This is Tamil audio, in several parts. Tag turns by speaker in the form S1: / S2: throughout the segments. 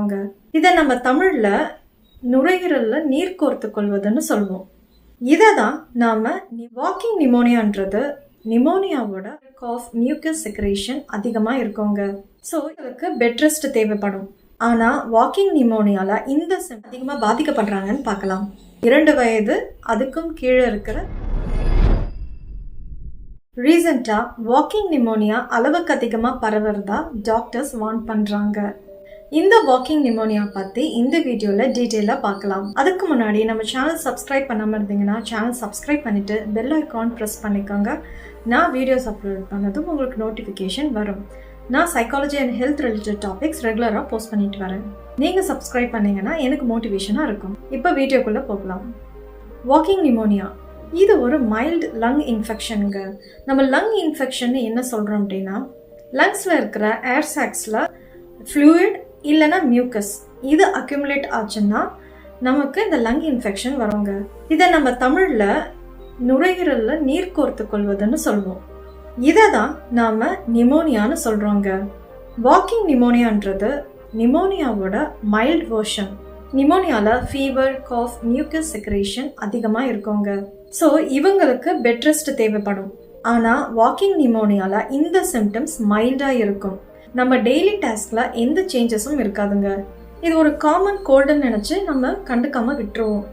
S1: சொல்றாங்க. இதை நம்ம தமிழ்ல நுரையீரல்ல நீர் கோர்த்து கொள்வதுன்னு சொல்லுவோம். இதை தான் நாம வாக்கிங் நிமோனியான்றது நிமோனியாவோட காஃப் மியூக்கஸ் செக்ரேஷன் அதிகமா இருக்குங்க. ஸோ இதுக்கு பெட் ரெஸ்ட் தேவைப்படும். ஆனா வாக்கிங் நிமோனியால இந்த அதிகமா பாதிக்கப்படுறாங்கன்னு பார்க்கலாம். 2 வயது அதுக்கும் கீழே இருக்கிற ரீசெண்டா வாக்கிங் நிமோனியா அளவுக்கு அதிகமா பரவுறதா டாக்டர்ஸ் வார்ன் பண்றாங்க. இந்த வாக்கிங் நிமோனியா பத்தி இந்த வீடியோல டீட்டெயிலா பார்க்கலாம். அதுக்கு முன்னாடி நம்ம சேனல் சப்ஸ்கிரைப் பண்ணாம இருந்தீங்கன்னா சேனல் சப்ஸ்கிரைப் பண்ணிட்டு பெல் ஐகான் பிரஸ் பண்ணிக்கோங்க. நான் வீடியோஸ் அப்லோட் பண்ணதும் உங்களுக்கு நோட்டிஃபிகேஷன் வரும். நான் psychology and health related topics ரெகுலராக போஸ்ட் பண்ணிட்டு வரேன். நீங்கள் சப்ஸ்கிரைப் பண்ணீங்கன்னா எனக்கு மோட்டிவேஷனாக இருக்கும். இப்போ வீடியோக்குள்ளே போகலாம். வாக்கிங் நிமோனியா இது ஒரு மைல்டு லங் இன்ஃபெக்ஷனுங்க. நம்ம லங் இன்ஃபெக்ஷன் என்ன சொல்கிறோம் அப்படின்னா, லங்ஸில் இருக்கிற ஏர் சாக்ஸில் ஃப்ளூயிட் இல்லைன்னா மியூக்கஸ் இது அக்யூமுலேட் ஆச்சுன்னா நமக்கு இந்த லங் இன்ஃபெக்ஷன் வருங்க. இதை நம்ம தமிழில் நுரையீரலில் நீர் கோர்த்து கொள்வதுன்னு சொல்லுவோம். இதை தான் நாம் நிமோனியான்னு சொல்கிறோங்க. வாக்கிங் நிமோனியான்றது நிமோனியாவோட மைல்டு வெர்ஷன். நிமோனியாவில் ஃபீவர், காஃப், மியூக்கஸ் செக்ரேஷன் அதிகமாக இருக்குங்க. ஸோ இவங்களுக்கு பெட் ரெஸ்ட் தேவைப்படும். ஆனால் வாக்கிங் நிமோனியாவில் இந்த சிம்டம்ஸ் மைல்டாக இருக்கும். நம்ம டெய்லி டாஸ்கில் எந்த சேஞ்சஸும் இருக்காதுங்க. இது ஒரு காமன் கோல்டுன்னு நினச்சி நம்ம கண்டுக்காமல் விட்டுருவோம்.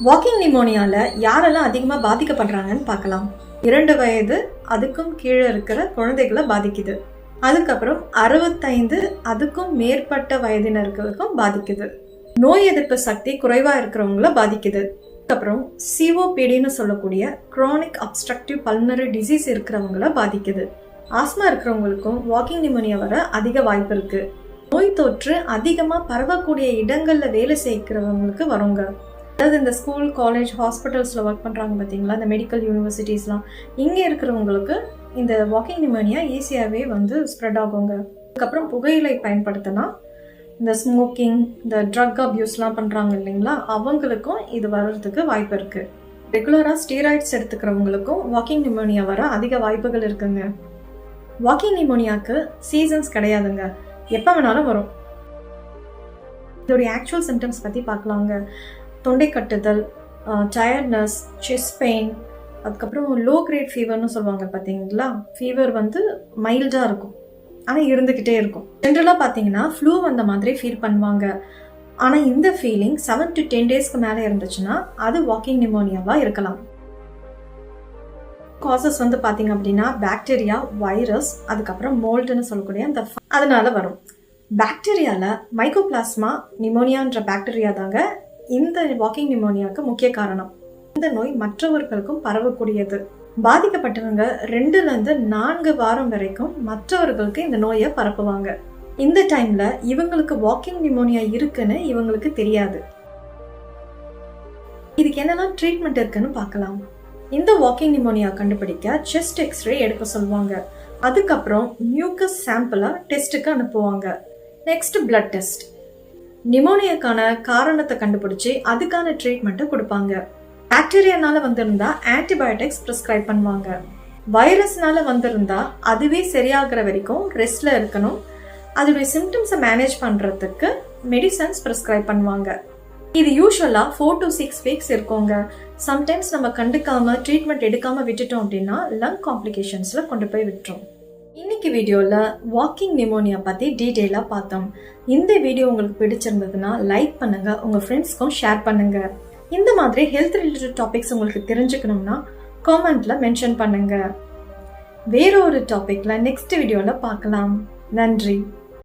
S1: வாக்கிங் நிமோனியாவில் யாரெல்லாம் அதிகமாக பாதிக்கப்படுறாங்கன்னு பார்க்கலாம். 2 வயது அதுக்கும் கீழே இருக்கிற குழந்தைகளை பாதிக்குது. அதுக்கப்புறம் 65 அதுக்கும் மேற்பட்ட வயதினர்களுக்கும் பாதிக்குது. நோய் எதிர்ப்பு சக்தி குறைவாக இருக்கிறவங்கள பாதிக்குது. அதுக்கப்புறம் சிஓபிடின்னு சொல்லக்கூடிய குரானிக் அப்ஸ்ட்ரக்டிவ் பல்மனரி டிசீஸ் இருக்கிறவங்கள பாதிக்குது. ஆஸ்மா இருக்கிறவங்களுக்கும் வாக்கிங் நிமோனியா வர அதிக வாய்ப்பு இருக்கு. நோய் தொற்று அதிகமாக பரவக்கூடிய இடங்களில் வேலை செய்கிறவங்களுக்கு வருங்க. அதாவது இந்த ஸ்கூல், காலேஜ், ஹாஸ்பிட்டல்ஸில் ஒர்க் பண்ணுறாங்க பார்த்தீங்களா, இந்த மெடிக்கல் யூனிவர்சிட்டிஸ்லாம், இங்கே இருக்கிறவங்களுக்கு இந்த வாக்கிங் நிமோனியா ஈஸியாகவே ஸ்ப்ரெட் ஆகுங்க. அதுக்கப்புறம் புகையிலை பயன்படுத்தினா, இந்த ஸ்மோக்கிங், இந்த ட்ரக் அப்யூஸ்லாம் பண்ணுறாங்க இல்லைங்களா, அவங்களுக்கும் இது வர்றதுக்கு வாய்ப்பு இருக்குது. ரெகுலராக ஸ்டீராய்ட்ஸ் எடுத்துக்கிறவங்களுக்கும் வாக்கிங் நிமோனியா வர அதிக வாய்ப்புகள் இருக்குங்க. வாக்கிங் நிமோனியாவுக்கு சீசன்ஸ் கிடையாதுங்க, எப்போ வேணாலும் வரும். இதோடைய ஆக்சுவல் சிம்டம்ஸ் பற்றி பார்க்கலாங்க. தொண்டை கட்டுதல், டயர்ட்னஸ், செஸ்ட் பெயின், அதுக்கப்புறம் லோ கிரேட் ஃபீவர்னு சொல்லுவாங்க பார்த்தீங்களா. ஃபீவர் மைல்டாக இருக்கும், ஆனால் இருந்துக்கிட்டே இருக்கும். ஜென்ரலாக பார்த்தீங்கன்னா ஃப்ளூ வந்த மாதிரி ஃபீல் பண்ணுவாங்க. ஆனால் இந்த ஃபீலிங் 7 to 10 டேஸ்க்கு மேலே இருந்துச்சுன்னா அது வாக்கிங் நிமோனியாவாக இருக்கலாம். காசஸ் பார்த்தீங்க அப்படின்னா பாக்டீரியா, வைரஸ், அதுக்கப்புறம் மோல்டுன்னு சொல்லக்கூடிய அந்த அதனால வரும். பாக்டீரியாவில் மைக்கோபிளாஸ்மா நிமோனியான்ற பாக்டீரியா தாங்க இந்த வாக்கிங் நிமோனியாவுக்கு முக்கிய காரணம். இந்த நோய் மற்றவர்களுக்கும் பரவக்கூடியது. பாதிக்கப்பட்டவங்க 2 to 4 வாரம் வரைக்கும் மற்றவர்களுக்கு இந்த நோயை பரப்புவாங்க. இந்த டைம்ல இவங்களுக்கு வாக்கிங் நிமோனியா இருக்குன்னு இவங்களுக்கு தெரியாது. இதுக்கு என்னெல்லாம் ட்ரீட்மெண்ட் இருக்குன்னு பார்க்கலாம். இந்த வாக்கிங் நிமோனியா கண்டுபிடிக்க செஸ்ட் எக்ஸ்ரே எடுக்க சொல்லுவாங்க. அதுக்கப்புறம் மியூக்கஸ் சாம்பிளை டெஸ்ட்டுக்கு அனுப்புவாங்க. Next blood test. நிமோனியாக்கான காரணத்தை கண்டுபிடிச்சி அதுக்கான ட்ரீட்மெண்ட்டை கொடுப்பாங்க. பாக்டீரியானால வந்திருந்தா ஆன்டிபயோட்டிக்ஸ் ப்ரிஸ்கிரைப் பண்ணுவாங்க. வைரஸ்னால வந்திருந்தா அதுவே சரியாகிற வரைக்கும் ரெஸ்ட்ல இருக்கணும். அதோடைய சிம்டம்ஸை மேனேஜ் பண்ணுறதுக்கு மெடிசன்ஸ் ப்ரிஸ்கிரைப் பண்ணுவாங்க. இது யூஸ்வலாக 4 to 6 வீக்ஸ் இருக்குங்க. சம்டைம்ஸ் நம்ம கண்டுக்காம ட்ரீட்மெண்ட் எடுக்காம விட்டுட்டோம் அப்படின்னா லங் காம்ப்ளிகேஷன்ஸில் கொண்டு போய் விட்டுரும். இன்னைக்கு வீடியோவில் வாக்கிங் நிமோனியா பற்றி டீட்டெயிலாக பார்த்தோம். இந்த வீடியோ உங்களுக்கு பிடிச்சிருந்ததுன்னா லைக் பண்ணுங்க, உங்கள் ஃப்ரெண்ட்ஸ்க்கும் ஷேர் பண்ணுங்க. இந்த மாதிரி ஹெல்த் ரிலேட்டட் டாபிக்ஸ் உங்களுக்கு தெரிஞ்சுக்கணும்னா காமெண்ட்ல மென்ஷன் பண்ணுங்க. வேற ஒரு டாபிக்ல நெக்ஸ்ட் வீடியோவில் பார்க்கலாம். நன்றி.